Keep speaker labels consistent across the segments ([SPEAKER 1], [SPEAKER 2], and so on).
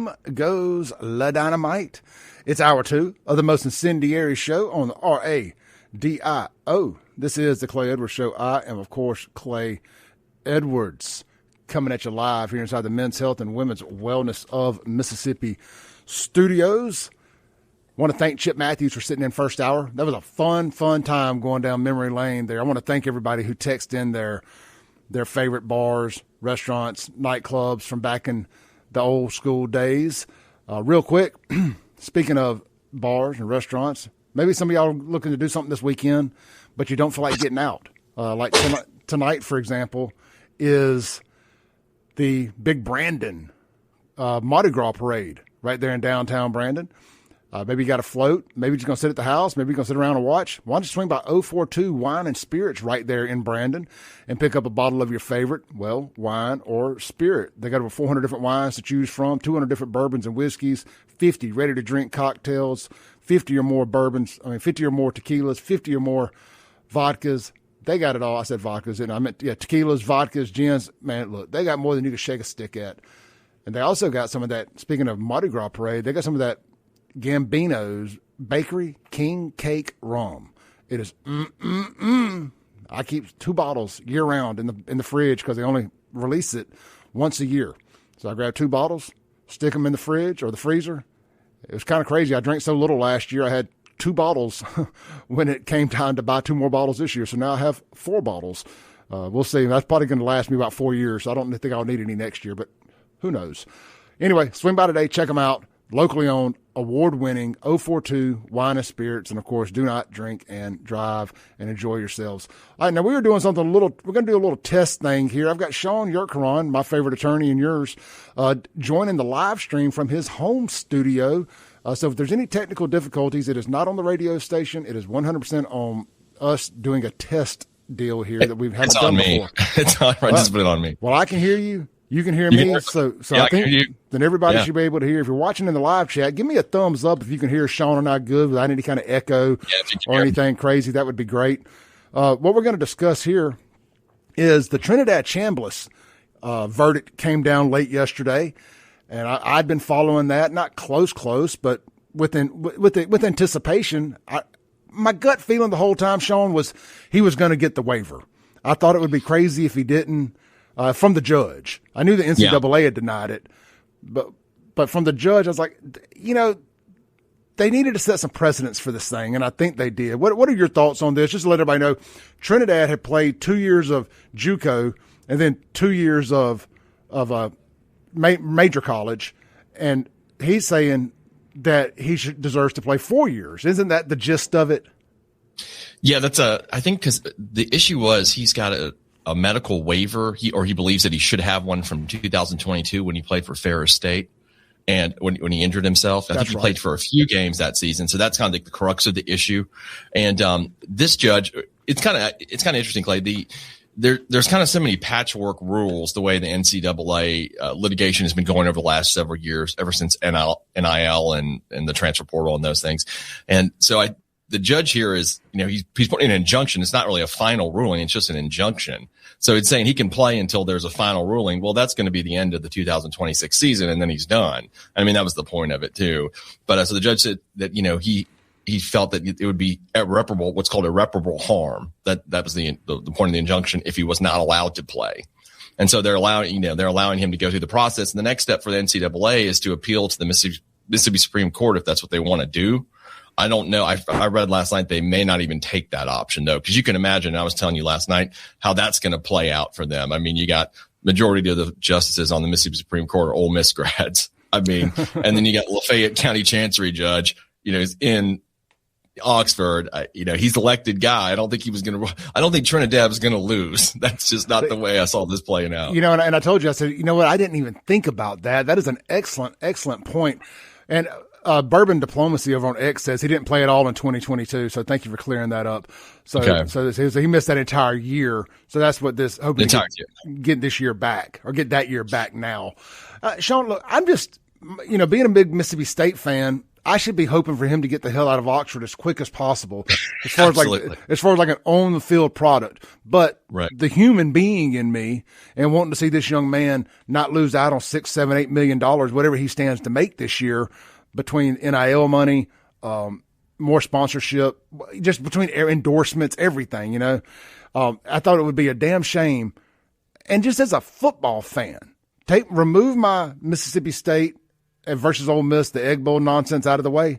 [SPEAKER 1] Boom goes La Dynamite. It's hour 2 of the most incendiary show on the RADIO. This is the Clay Edwards Show. I am, of course, Clay Edwards, coming at you live here inside the Men's Health and Women's Wellness of Mississippi studios. Want to thank Chip Matthews for sitting in first hour. That was a fun time going down memory lane there. I want to thank everybody who texted in their favorite bars, restaurants, nightclubs from back in the old school days. Real quick, speaking of bars and restaurants, maybe some of y'all are looking to do something this weekend, but you don't feel like getting out. Like tonight, for example, is the Big Brandon Mardi Gras parade right there in downtown Brandon. Maybe you got a float. Maybe you're just going to sit at the house. Maybe you're going to sit around and watch. Why don't you swing by 042 Wine and Spirits right there in Brandon and pick up a bottle of your favorite, well, wine or spirit. They got over 400 different wines to choose from, 200 different bourbons and whiskeys, 50 ready-to-drink cocktails, 50 or more bourbons, 50 or more tequilas, 50 or more vodkas. They got it all. I said vodkas, and I meant, tequilas, vodkas, gins. Man, look, they got more than you can shake a stick at. And they also got some of that, speaking of Mardi Gras parade, they got some of that Gambino's Bakery King Cake Rum. It is I keep 2 bottles year round in the fridge because they only release it once a year. So I grab 2 bottles, stick them in the fridge or the freezer. It was kind of crazy. I drank so little last year. I had 2 bottles when it came time to buy 2 more bottles this year. So now I have 4 bottles. We'll see. That's probably going to last me about 4 years. So I don't think I'll need any next year, but who knows? Anyway, swing by today. Check them out. Locally owned, award-winning 042 Wine and Spirits, and of course, do not drink and drive, and enjoy yourselves. All right, now we're doing something we're going to do a little test thing here. I've got Sean Yurtkuran, my favorite attorney and yours, joining the live stream from his home studio. So if there's any technical difficulties, it is not on the radio station. It is 100% on us doing a test deal here that we haven't done before.
[SPEAKER 2] It's on me. Just put it on me.
[SPEAKER 1] Well, I can hear you. You can hear me, so I think then everybody should be able to hear. If you're watching in the live chat, give me a thumbs up if you can hear Shaun and I good without any kind of echo or anything crazy. That would be great. What we're going to discuss here is the Trinidad Chambliss verdict came down late yesterday, and I'd been following that, not close, but with anticipation. My gut feeling the whole time, Shaun, was he was going to get the waiver. I thought it would be crazy if he didn't. From the judge. I knew the NCAA had denied it, but from the judge, I was like, they needed to set some precedents for this thing, and I think they did. What are your thoughts on this? Just to let everybody know, Trinidad had played 2 years of JUCO and then 2 years of major college, and he's saying that he deserves to play 4 years. Isn't that the gist of it?
[SPEAKER 2] Yeah, I think because the issue was he's got a medical waiver, he believes that he should have one from 2022 when he played for Ferris State and when he injured himself. I think he played for a few games that season. So that's kind of like the crux of the issue. And this judge, it's kind of interesting, Clay. There's kind of so many patchwork rules the way the NCAA litigation has been going over the last several years, ever since NIL and the transfer portal and those things. And so the judge here is, he's putting an injunction. It's not really a final ruling. It's just an injunction. So it's saying he can play until there's a final ruling. Well, that's going to be the end of the 2026 season, and then he's done. I mean, that was the point of it too. But so the judge said that, he felt that it would be irreparable, what's called irreparable harm. That was the point of the injunction if he was not allowed to play. And so they're allowing him to go through the process. And the next step for the NCAA is to appeal to the Mississippi Supreme Court if that's what they want to do. I don't know. I read last night they may not even take that option, though, because you can imagine, I was telling you last night, how that's going to play out for them. I mean, you got majority of the justices on the Mississippi Supreme Court are Ole Miss grads. I mean, and then you got Lafayette County Chancery Judge, is in Oxford. He's elected guy. I don't think Trinidad was going to lose. That's just not the way I saw this playing out.
[SPEAKER 1] And I told you, I said, what? I didn't even think about that. That is an excellent point. And Bourbon Diplomacy over on X says he didn't play at all in 2022. So thank you for clearing that up. So he missed that entire year. So that's what this hoping to get this year back or get that year back now. Shaun, look, I'm just, being a big Mississippi State fan, I should be hoping for him to get the hell out of Oxford as quick as possible, as far as like an on the field product. But the human being in me and wanting to see this young man not lose out on $6, $7, $8 million, whatever he stands to make this year, between NIL money, more sponsorship, just between endorsements, everything. You know, I thought it would be a damn shame. And just as a football fan, remove my Mississippi State versus Ole Miss, the Egg Bowl nonsense out of the way.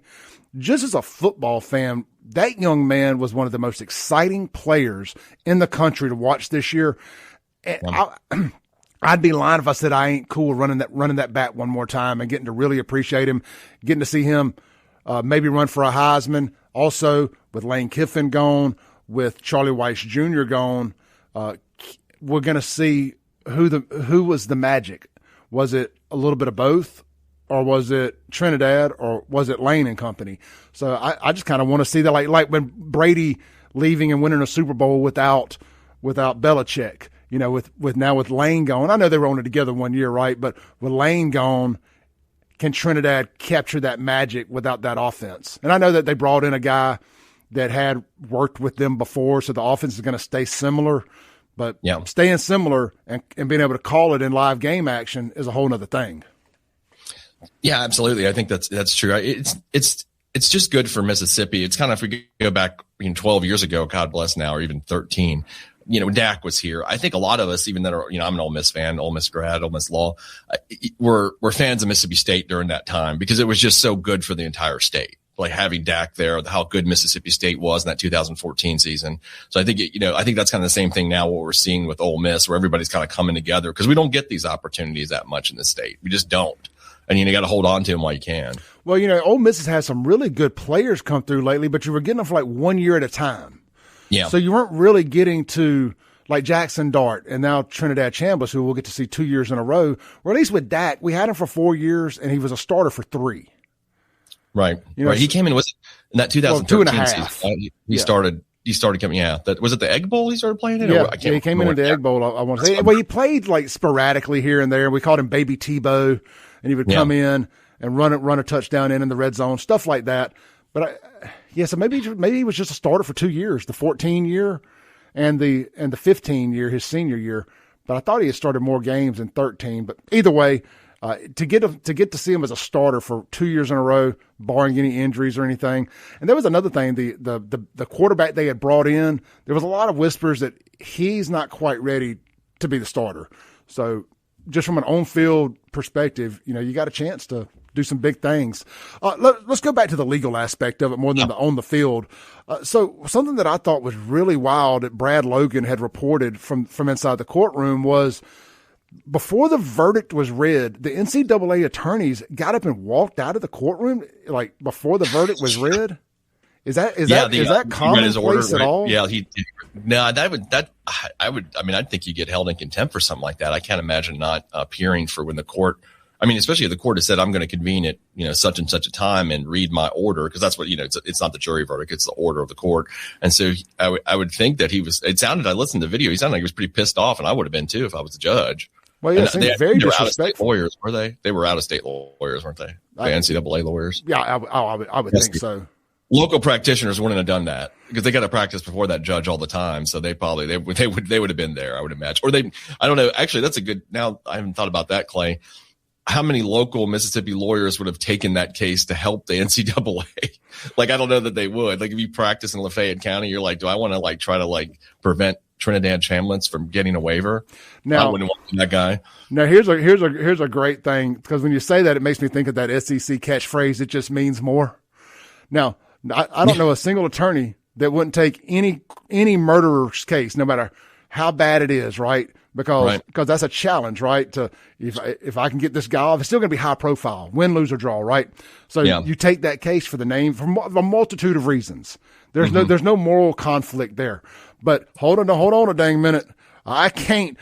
[SPEAKER 1] Just as a football fan, that young man was one of the most exciting players in the country to watch this year. And I'd be lying if I said I ain't cool running that back one more time and getting to really appreciate him, getting to see him maybe run for a Heisman. Also, with Lane Kiffin gone, with Charlie Weiss Jr. gone, we're going to see who was the magic. Was it a little bit of both? Or was it Trinidad, or was it Lane and company? So I just kind of want to see that, like when Brady leaving and winning a Super Bowl without Belichick, you know, with Lane gone. I know they were only together 1 year, right? But with Lane gone, can Trinidad capture that magic without that offense? And I know that they brought in a guy that had worked with them before, so the offense is going to stay similar. But staying similar and being able to call it in live game action is a whole nother thing.
[SPEAKER 2] Yeah, absolutely. I think that's true. It's just good for Mississippi. It's kind of, if we go back 12 years ago, God bless now, or even 13, Dak was here. I think a lot of us, even that are, I'm an Ole Miss fan, Ole Miss grad, Ole Miss law, we're fans of Mississippi State during that time because it was just so good for the entire state. Like having Dak there, how good Mississippi State was in that 2014 season. So I think, I think that's kind of the same thing now, what we're seeing with Ole Miss, where everybody's kind of coming together, because we don't get these opportunities that much in the state. We just don't. And you got to hold on to them while you can. Well,
[SPEAKER 1] Ole Miss has had some really good players come through lately, but you were getting them for like 1 year at a time.
[SPEAKER 2] Yeah.
[SPEAKER 1] So you weren't really getting to like Jackson Dart and now Trinidad Chambliss, who we'll get to see 2 years in a row. Or at least with Dak, we had him for 4 years, and he was a starter for 3.
[SPEAKER 2] Right. Right. He came in, was it in that 2013 season? He started coming. Yeah. Was it the Egg Bowl he started playing in?
[SPEAKER 1] Yeah. He came in the Egg Bowl. I want to say. Well, he played like sporadically here and there. We called him Baby Tebow, and he would come in and run a touchdown in the red zone, stuff like that. But so maybe he was just a starter for 2 years, the 14 year and the 15 year, his senior year. But I thought he had started more games in 13. But either way, to get to see him as a starter for 2 years in a row, barring any injuries or anything. And there was another thing, the quarterback they had brought in, there was a lot of whispers that he's not quite ready to be the starter. So just from an on-field perspective, you got a chance to do some big things. Let's go back to the legal aspect of it more than the on the field. So something that I thought was really wild that Brad Logan had reported from inside the courtroom was, before the verdict was read, the NCAA attorneys got up and walked out of the courtroom like before the verdict was read. Is that commonplace at all?
[SPEAKER 2] Yeah, I'd think you get held in contempt for something like that. I can't imagine not appearing for when the court. I mean, especially if the court has said, I'm going to convene at, such and such a time and read my order, because that's what, it's not the jury verdict, it's the order of the court. And so I would think that I listened to the video, he sounded like he was pretty pissed off, and I would have been too if I was the judge.
[SPEAKER 1] Well, yeah, it seems very disrespectful.
[SPEAKER 2] Lawyers, were they? They were out-of-state lawyers, weren't they? The NCAA lawyers.
[SPEAKER 1] Yeah, I would think so.
[SPEAKER 2] Local practitioners wouldn't have done that because they got to practice before that judge all the time. So they would have been there, I would imagine. Or I don't know. Actually, that's a good. Now I haven't thought about that, Clay. How many local Mississippi lawyers would have taken that case to help the NCAA? Like, I don't know that they would. Like, if you practice in Lafayette County, you're like, do I want to try to prevent Trinidad Chambliss from getting a waiver?
[SPEAKER 1] Now,
[SPEAKER 2] I wouldn't want that guy.
[SPEAKER 1] Now, here's a great thing, because when you say that, it makes me think of that SEC catchphrase. It just means more. Now, I don't know a single attorney that wouldn't take any murderer's case, no matter how bad it is, right? Because that's a challenge, right? To if I can get this guy off, it's still going to be high profile, win, lose, or draw, right? So you take that case for the name for a multitude of reasons. There's no moral conflict there. But hold on a dang minute. I can't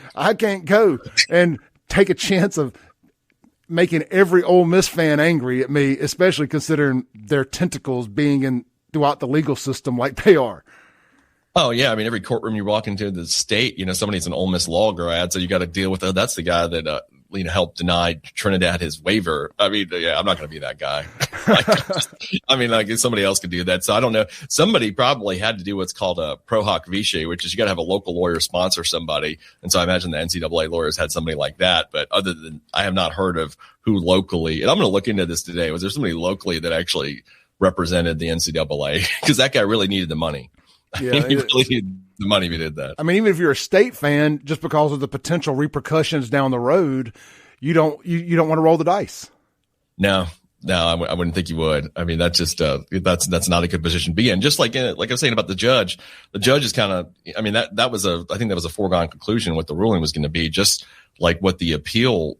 [SPEAKER 1] go and take a chance of making every Ole Miss fan angry at me, especially considering their tentacles being throughout the legal system like they are.
[SPEAKER 2] Oh, yeah. I mean, every courtroom you walk into the state, somebody's an Ole Miss law grad, so you got to deal with that's the guy that help deny Trinidad his waiver. I mean, yeah, I'm not going to be that guy. Somebody else could do that. So I don't know. Somebody probably had to do what's called a pro hoc vice, which is you got to have a local lawyer sponsor somebody. And so I imagine the NCAA lawyers had somebody like that. But other than, I have not heard of who locally, and I'm going to look into this today. Was there somebody locally that actually represented the NCAA? Because that guy really needed the money.
[SPEAKER 1] Yeah,
[SPEAKER 2] he really needed the money if he did that.
[SPEAKER 1] I mean, even if you're a state fan, just because of the potential repercussions down the road, you don't want to roll the dice.
[SPEAKER 2] No, I wouldn't think you would. I mean, that's just that's not a good position to be in. Just like I was saying about the judge is kind of. I mean, I think that was a foregone conclusion what the ruling was going to be. Just like what the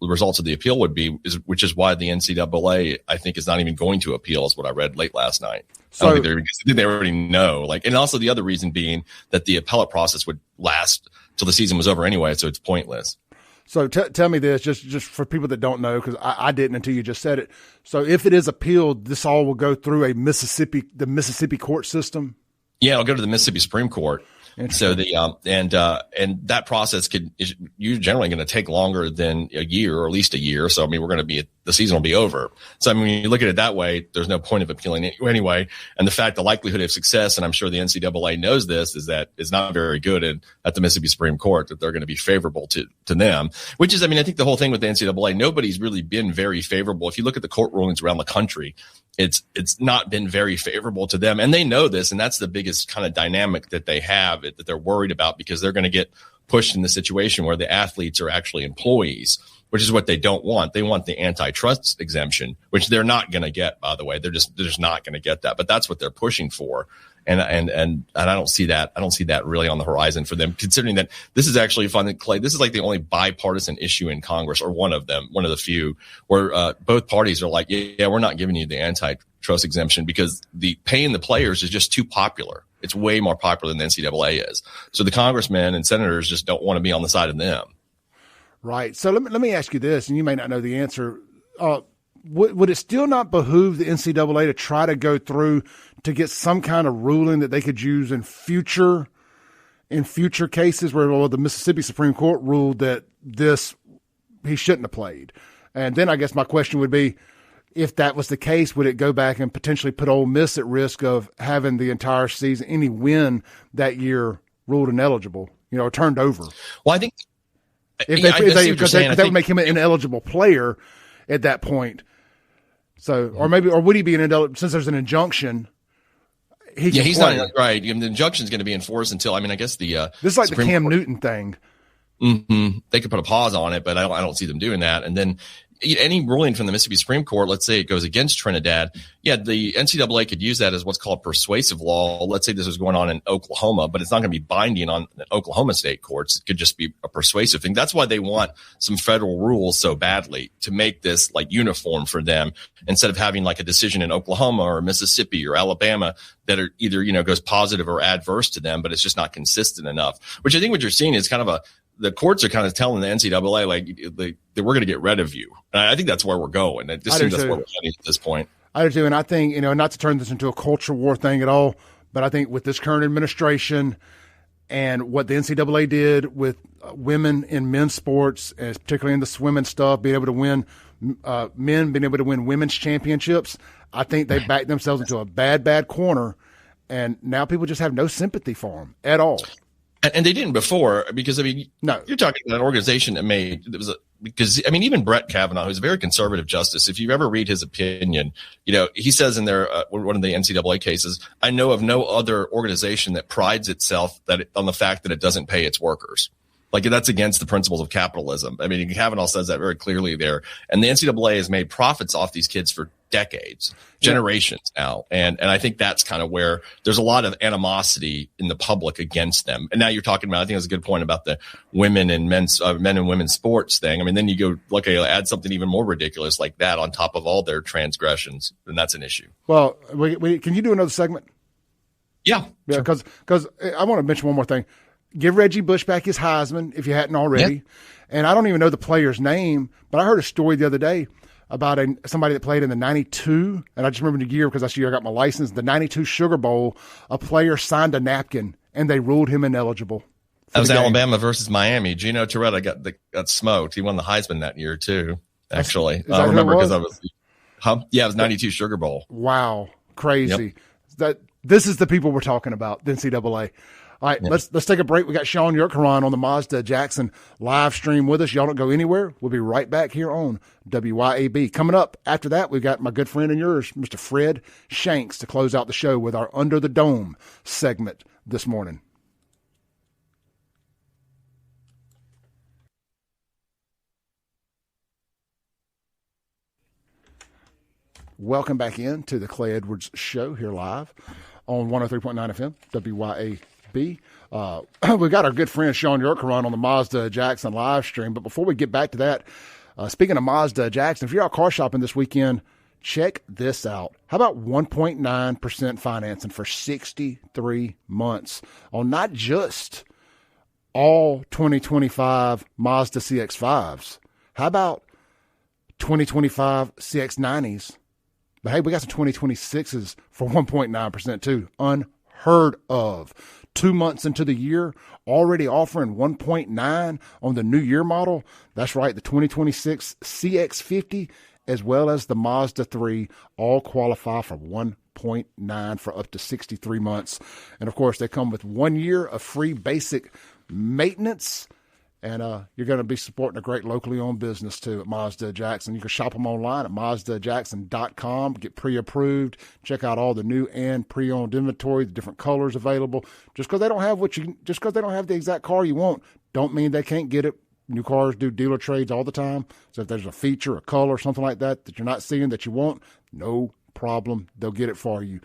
[SPEAKER 2] results of the appeal would be, which is why the NCAA I think is not even going to appeal, is what I read late last night. So I think they already know. And also the other reason being that the appellate process would last till the season was over anyway, so it's pointless. So
[SPEAKER 1] tell me this, just for people that don't know, because I didn't until you just said it. So if it is appealed, this all will go through the Mississippi court system?
[SPEAKER 2] Yeah, it'll go to the Mississippi Supreme Court. So and that process you're generally going to take longer than a year, or at least a year. So I mean, the season will be over. So I mean, when you look at it that way, there's no point of appealing anyway. And the likelihood of success, and I'm sure the NCAA knows this, is that it's not very good at the Mississippi Supreme Court, that they're going to be favorable to them. Which is, I mean, I think the whole thing with the NCAA, nobody's really been very favorable. If you look at the court rulings around the country, it's not been very favorable to them, and they know this, and that's the biggest kind of dynamic that they have, that they're worried about, because they're going to get pushed in the situation where the athletes are actually employees, which is what they don't want. They want the antitrust exemption, which they're not going to get, by the way. They're just not going to get that, but that's what they're pushing for. And I don't see that. I don't see that really on the horizon for them, considering that this is actually fun. Clay, this is like the only bipartisan issue in Congress, or one of the few, where both parties are like, yeah, we're not giving you the antitrust exemption because the paying the players is just too popular. It's way more popular than the NCAA is. So the congressmen and senators just don't want to be on the side of them.
[SPEAKER 1] Right. So let me ask you this, and you may not know the answer. Would it still not behoove the NCAA to try to go through to get some kind of ruling that they could use in future cases where the Mississippi Supreme Court ruled that he shouldn't have played? And then I guess my question would be, if that was the case, would it go back and potentially put Ole Miss at risk of having the entire season, any win that year, ruled ineligible, or turned over?
[SPEAKER 2] Well, I think
[SPEAKER 1] that would make him an ineligible player at that point. So, or would he be an ineligible, since there's an injunction?
[SPEAKER 2] He's not right. The injunction is going to be enforced until, I guess this
[SPEAKER 1] is like Supreme the Cam Court. Newton thing.
[SPEAKER 2] Mm-hmm. They could put a pause on it, but I don't see them doing that. And then any ruling from the Mississippi Supreme Court, let's say it goes against Trinidad, the NCAA could use that as what's called persuasive law. Let's say this was going on in Oklahoma, but it's not going to be binding on Oklahoma state courts. It could just be a persuasive thing. That's why they want some federal rules so badly, to make this like uniform for them, instead of having like a decision in Oklahoma or Mississippi or Alabama that are either, goes positive or adverse to them, but it's just not consistent enough, which I think what you're seeing is kind of the courts are kind of telling the NCAA that we're going to get rid of you. And I think that's where we're going. It just seems that's where we're heading at this point.
[SPEAKER 1] I do too. And I think, not to turn this into a culture war thing at all, but I think with this current administration and what the NCAA did with women in men's sports, and particularly in the swimming stuff, being able to win men being able to win women's championships, I think they backed themselves into a bad corner. And now people just have no sympathy for them at all.
[SPEAKER 2] And they didn't before, because, no, you're talking about an organization because even Brett Kavanaugh, who's a very conservative justice, if you ever read his opinion, he says in there, one of the NCAA cases, I know of no other organization that prides itself on the fact that it doesn't pay its workers. Like, that's against the principles of capitalism. Kavanaugh says that very clearly there. And the NCAA has made profits off these kids for decades, generations now. And I think that's kind of where there's a lot of animosity in the public against them. And now you're talking about, I think that's a good point about the women and men and women's sports thing. Then you go, add something even more ridiculous like that on top of all their transgressions, and that's an issue.
[SPEAKER 1] Well, can you do another segment?
[SPEAKER 2] Yeah.
[SPEAKER 1] Yeah, because I want to mention one more thing. Give Reggie Bush back his Heisman if you hadn't already. Yeah. And I don't even know the player's name, but I heard a story the other day about somebody that played in the 92, and I just remember the year because I got my license, the 92 Sugar Bowl. A player signed a napkin, and they ruled him ineligible
[SPEAKER 2] That was Alabama versus Miami. Gino Torretta got smoked. He won the Heisman that year too. Actually, I remember because I was. Yeah, it was 92 Sugar Bowl.
[SPEAKER 1] Wow, crazy. Yep. This is the people we're talking about. The NCAA. All right, let's take a break. We got Sean Yurtkuran on the Mazda Jackson live stream with us. Y'all don't go anywhere. We'll be right back here on WYAB. Coming up after that, we got my good friend and yours, Mr. Fred Shanks, to close out the show with our Under the Dome segment this morning. Welcome back in to the Clay Edwards Show here live on 103.9 FM, WYAB. We've got our good friend Sean Yurtkuran on the Mazda Jackson live stream. But before we get back to that, speaking of Mazda Jackson, if you're out car shopping this weekend, check this out. How about 1.9% financing for 63 months on not just all 2025 Mazda CX-5s? How about 2025 CX-90s? But hey, we got some 2026s for 1.9% too. Unheard of. 2 months into the year, already offering 1.9 on the new year model. That's right, the 2026 CX-50 as well as the Mazda 3 all qualify for 1.9 for up to 63 months. And of course, they come with 1 year of free basic maintenance. And you're going to be supporting a great locally owned business, too, at Mazda Jackson. You can shop them online at MazdaJackson.com, get pre-approved, check out all the new and pre-owned inventory, the different colors available. Just because they don't have the exact car you want, don't mean they can't get it. New cars do dealer trades all the time. So if there's a feature, a color, something like that you're not seeing that you want, no problem. They'll get it for you,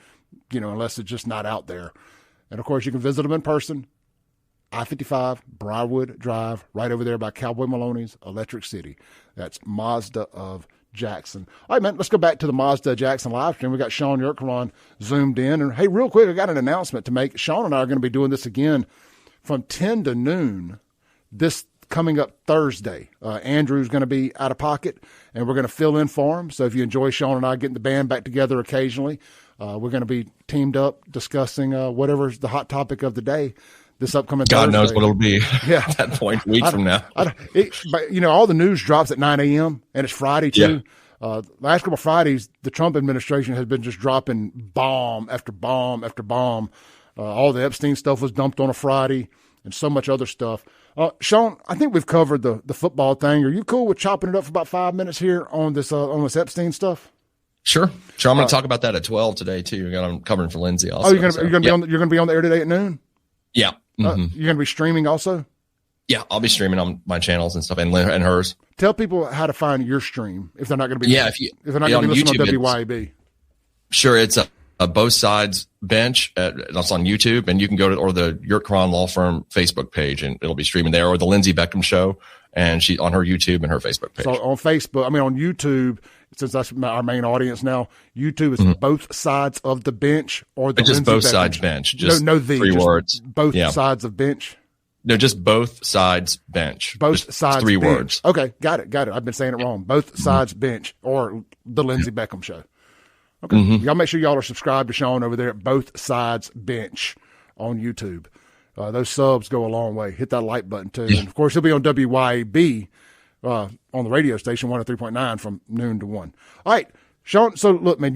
[SPEAKER 1] unless it's just not out there. And, of course, you can visit them in person. I-55, Briarwood Drive, right over there by Cowboy Maloney's Electric City. That's Mazda of Jackson. All right, man, let's go back to the Mazda Jackson live stream. We got Sean Yurtkuran zoomed in. And, hey, real quick, I got an announcement to make. Shaun and I are going to be doing this again from 10 to noon this coming up Thursday. Andrew's going to be out of pocket, and we're going to fill in for him. So if you enjoy Shaun and I getting the band back together occasionally, we're going to be teamed up discussing whatever's the hot topic of the day. This upcoming
[SPEAKER 2] God
[SPEAKER 1] Thursday.
[SPEAKER 2] knows what it'll be
[SPEAKER 1] at
[SPEAKER 2] that point, a week from now.
[SPEAKER 1] But all the news drops at 9 a.m., and it's Friday, too. Yeah. Last couple of Fridays, the Trump administration has been just dropping bomb after bomb after bomb. All the Epstein stuff was dumped on a Friday and so much other stuff. Shaun, I think we've covered the football thing. Are you cool with chopping it up for about 5 minutes here on this Epstein stuff? Sure.
[SPEAKER 2] I'm going to talk about that at 12 today, too. I'm covering for Lindsey also.
[SPEAKER 1] Oh, you're going to be on the air today at noon?
[SPEAKER 2] Yeah. Mm-hmm.
[SPEAKER 1] You're going to be streaming also?
[SPEAKER 2] Yeah, I'll be streaming on my channels and stuff and hers.
[SPEAKER 1] Tell people how to find your stream if they're not going to be
[SPEAKER 2] if
[SPEAKER 1] they're not going to be listening
[SPEAKER 2] YouTube,
[SPEAKER 1] on WYAB.
[SPEAKER 2] Sure, it's a both sides bench. That's on YouTube, and you can go to or the Yurtkuran Law Firm Facebook page, and it'll be streaming there, or the Lindsey Beckham Show, and she on her YouTube and her Facebook page.
[SPEAKER 1] So on Facebook, on YouTube, since that's our main audience now, YouTube is both sides of the bench, or the
[SPEAKER 2] just
[SPEAKER 1] Lindsey
[SPEAKER 2] both
[SPEAKER 1] Beckham
[SPEAKER 2] sides
[SPEAKER 1] show.
[SPEAKER 2] bench. Just
[SPEAKER 1] three
[SPEAKER 2] words.
[SPEAKER 1] Both sides of bench.
[SPEAKER 2] No, just both sides bench.
[SPEAKER 1] Both
[SPEAKER 2] just
[SPEAKER 1] sides
[SPEAKER 2] three
[SPEAKER 1] bench.
[SPEAKER 2] words.
[SPEAKER 1] Okay, got it. I've been saying it wrong. Both sides bench, or the Lindsey Beckham Show. Okay, y'all make sure y'all are subscribed to Shaun over there at Both Sides Bench on YouTube. Those subs go a long way. Hit that like button too. And of course, he'll be on WYAB on the radio station 103.9 from noon to 1. All right, Shaun. So look, man,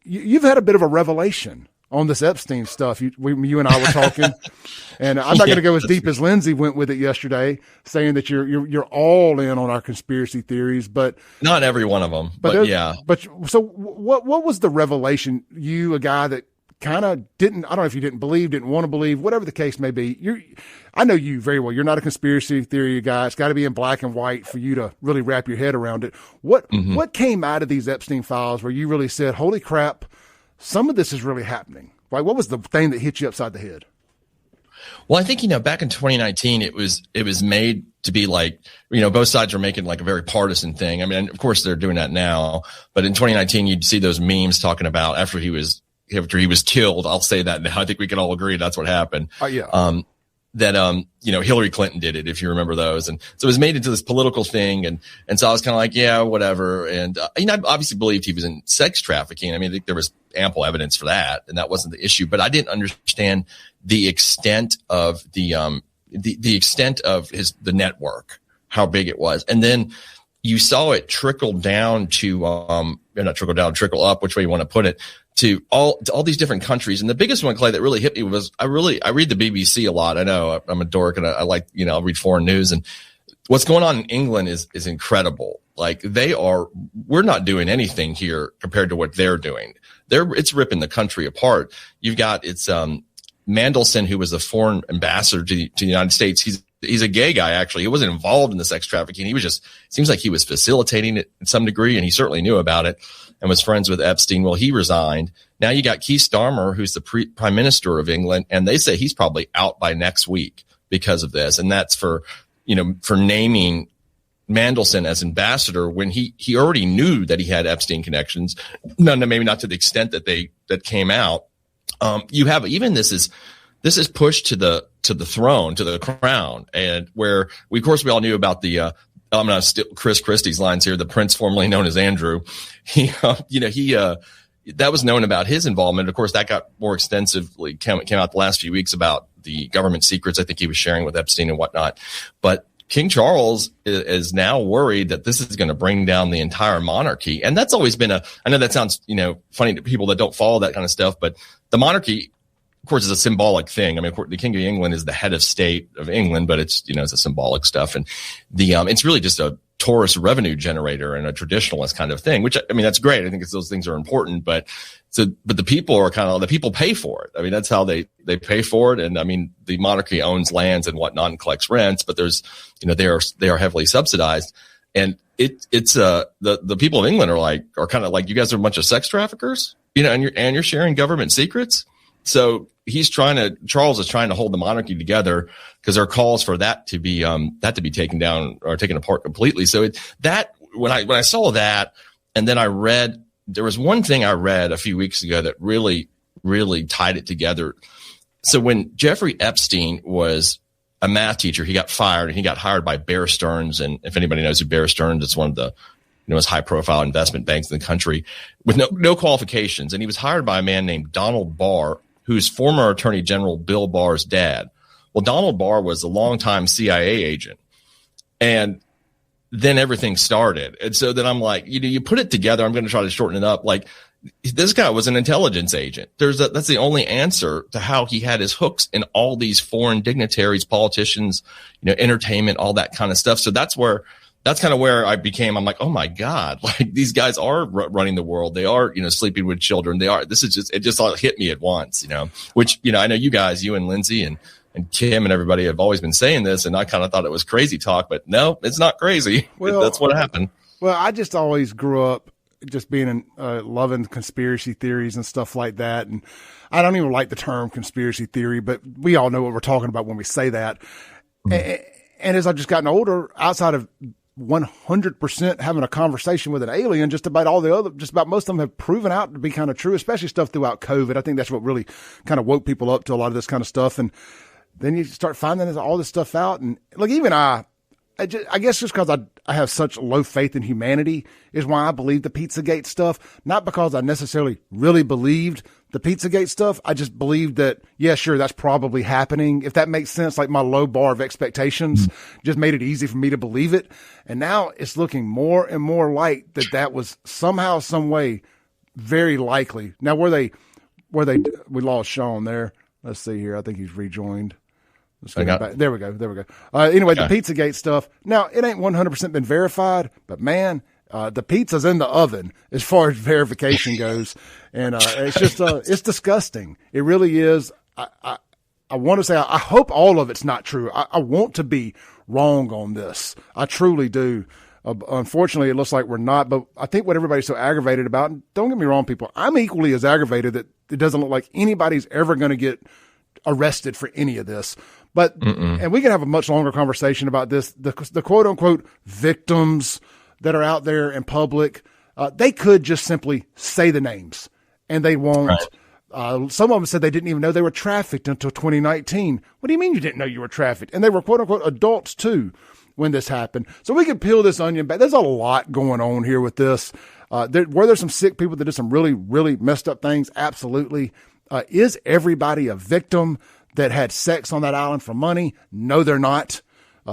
[SPEAKER 1] you've had a bit of a revelation on this Epstein stuff. You and I were talking, and I'm not going to go as deep as Lindsey went with it yesterday, saying that you're all in on our conspiracy theories, but
[SPEAKER 2] not every one of them. But yeah.
[SPEAKER 1] But so what was the revelation? You, a guy that kind of didn't, I don't know if you didn't believe, didn't want to believe, whatever the case may be. I know you very well. You're not a conspiracy theory guy. It's got to be in black and white for you to really wrap your head around it. What came out of these Epstein files where you really said, holy crap, some of this is really happening? Like, what was the thing that hit you upside the head?
[SPEAKER 2] Well, I think, back in 2019, it was made to be like, both sides were making like a very partisan thing. I mean, of course they're doing that now, but in 2019, you'd see those memes talking about after he was killed. I'll say that now. I think we can all agree that's what happened.
[SPEAKER 1] Yeah.
[SPEAKER 2] That Hillary Clinton did it, if you remember those. And so it was made into this political thing. And so I was kind of like, yeah, whatever. And, I obviously believed he was in sex trafficking. I mean, I think there was ample evidence for that, and that wasn't the issue, but I didn't understand the extent of the the extent of the network, how big it was. And then you saw it trickle down to, not trickle down, trickle up, which way you want to put it, to all these different countries. And the biggest one, Clay, that really hit me was I read the BBC a lot. I know I'm a dork and I like, I'll read foreign news, and what's going on in England is incredible. Like we're not doing anything here compared to what they're doing. It's ripping the country apart. You've got Mandelson, who was the foreign ambassador to the United States. He's a gay guy, actually. He wasn't involved in the sex trafficking. He was just, seems like he was facilitating it in some degree, and he certainly knew about it and was friends with Epstein. Well, he resigned. Now you got Keir Starmer, who's the prime minister of England, and they say he's probably out by next week because of this. And that's for naming Mandelson as ambassador when he already knew that he had Epstein connections. No, maybe not to the extent that came out. You have even this is pushed to the throne, to the crown, and where of course we all knew about the I'm going to steal Chris Christie's lines here. The prince formerly known as Andrew, that was known about his involvement. Of course, that got more extensively came out the last few weeks about the government secrets I think he was sharing with Epstein and whatnot. But King Charles is now worried that this is going to bring down the entire monarchy. And that's always been I know that sounds, funny to people that don't follow that kind of stuff, but the monarchy, of course, is a symbolic thing. I mean, the King of England is the head of state of England, but it's, it's a symbolic stuff. And it's really just a tourist revenue generator and a traditionalist kind of thing, which, I mean, that's great. I think those things are important, but the people are the people pay for it. I mean, that's how they pay for it. And I mean, the monarchy owns lands and whatnot and collects rents, but there's, they are heavily subsidized. And it's the people of England are kind of like, you guys are a bunch of sex traffickers, and you're sharing government secrets. So Charles is trying to hold the monarchy together because there are calls for that to be taken down or taken apart completely. So when I saw that, and then there was one thing I read a few weeks ago that really, really tied it together. So when Jeffrey Epstein was a math teacher, he got fired and he got hired by Bear Stearns. And if anybody knows who Bear Stearns, it's one of the most high profile investment banks in the country with no qualifications. And he was hired by a man named Donald Barr, who's former Attorney General Bill Barr's dad. Well, Donald Barr was a longtime CIA agent. And then everything started. And so then I'm like, you put it together. I'm going to try to shorten it up. Like, this guy was an intelligence agent. That's the only answer to how he had his hooks in all these foreign dignitaries, politicians, entertainment, all that kind of stuff. So that's kind of where I'm like, oh my God, like these guys are running the world. They are, sleeping with children. It just all hit me at once, which, I know you guys, you and Lindsey and Kim and everybody have always been saying this. And I kind of thought it was crazy talk, but no, it's not crazy. Well, that's what happened. Well,
[SPEAKER 1] I just always grew up just being loving conspiracy theories and stuff like that. And I don't even like the term conspiracy theory, but we all know what we're talking about when we say that. Mm-hmm. And as I've just gotten older, outside of 100% having a conversation with an alien, just about most of them have proven out to be kind of true, especially stuff throughout COVID. I think that's what really kind of woke people up to a lot of this kind of stuff. And then you start finding all this stuff out. And like, even I guess just because I have such low faith in humanity is why I believe the Pizzagate stuff. Not because I necessarily really believed the Pizzagate stuff. I just believed that, yeah, sure, that's probably happening. If that makes sense, like my low bar of expectations just made it easy for me to believe it. And now it's looking more and more like that was somehow, some way very likely. Now, we lost Shaun there. Let's see here. I think he's rejoined. There we go. Anyway, okay. The Pizzagate stuff. Now, it ain't 100% been verified, but man, the pizza's in the oven as far as verification goes. And it's just, it's disgusting. It really is. I want to say, I hope all of it's not true. I want to be wrong on this. I truly do. Unfortunately, it looks like we're not, but I think what everybody's so aggravated about, and don't get me wrong, people, I'm equally as aggravated that it doesn't look like anybody's ever going to get arrested for any of this. But, and we can have a much longer conversation about this, the quote unquote victims that are out there in public. They could just simply say the names and they won't. Right. Some of them said they didn't even know they were trafficked until 2019. What do you mean you didn't know you were trafficked? And they were quote unquote adults too when this happened. So we can peel this onion back. There's a lot going on here with this. Were there some sick people that did some really, really messed up things? Absolutely. Is everybody a victim? that had sex on that island for money? No, they're not.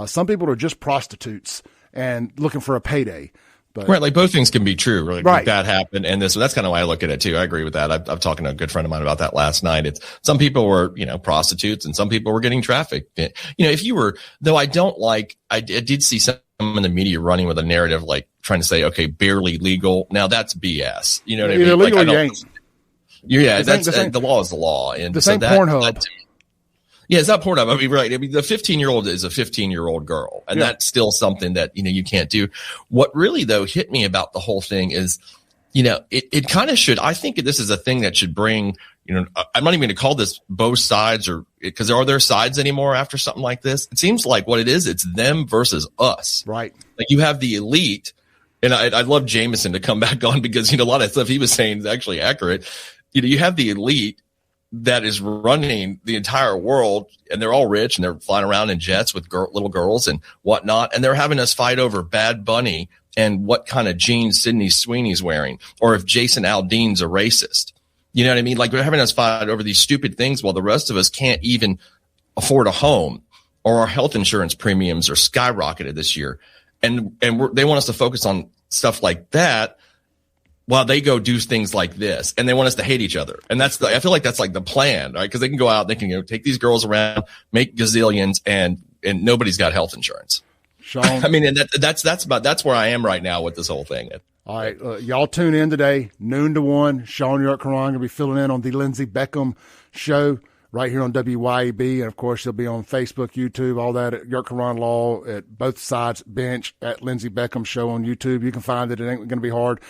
[SPEAKER 1] Some people are just prostitutes and looking for a payday. But,
[SPEAKER 2] right, like both things can be true. Right,
[SPEAKER 1] right.
[SPEAKER 2] That happened, and that's kind of why I look at it too. I agree with that. I'm talking to a good friend of mine about that last night. It's some people were, prostitutes, and some people were getting trafficked. If you were, though, I did see some in the media running with a narrative like trying to say, okay, barely legal. Now that's BS. You know what I mean?
[SPEAKER 1] Illegal, you ain't.
[SPEAKER 2] Yeah, the law is the law, and
[SPEAKER 1] the same Pornhub.
[SPEAKER 2] Yeah, it's not Pornhub. I mean, right. I mean, the 15-year-old is a 15-year-old girl, and that's still something that, you can't do. What really, though, hit me about the whole thing is, it kind of should, I think this is a thing that should bring, I'm not even going to call this both sides because are there sides anymore after something like this? It seems like what it is, it's them versus us.
[SPEAKER 1] Right.
[SPEAKER 2] Like you have the elite, and I'd love Jameson to come back on because, a lot of stuff he was saying is actually accurate. You have the elite that is running the entire world, and they're all rich and they're flying around in jets with little girls and whatnot. And they're having us fight over Bad Bunny and what kind of jeans Sydney Sweeney's wearing, or if Jason Aldean's a racist. You know what I mean? Like, they're having us fight over these stupid things while the rest of us can't even afford a home, or our health insurance premiums are skyrocketed this year. And they want us to focus on stuff like that, while they go do things like this, and they want us to hate each other. And I feel like that's like the plan, right? Because they can go out, they can take these girls around, make gazillions, and nobody's got health insurance.
[SPEAKER 1] Shaun,
[SPEAKER 2] I mean, and that's where I am right now with this whole thing.
[SPEAKER 1] All right, y'all tune in today, noon to 1. Sean Yurtkuran going to be filling in on the Lindsey Beckham Show right here on WYAB, and of course he'll be on Facebook, YouTube, all that at Yurtkuran Law at both sides bench at Lindsey Beckham Show on YouTube. You can find it. It ain't going to be hard.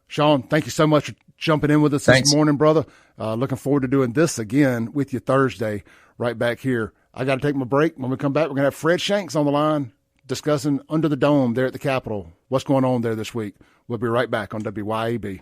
[SPEAKER 1] Shaun, thank you so much for jumping in with us this morning, brother. Looking forward to doing this again with you Thursday right back here. I got to take my break. When we come back, we're going to have Fred Shanks on the line discussing Under the Dome there at the Capitol. What's going on there this week? We'll be right back on WYAB.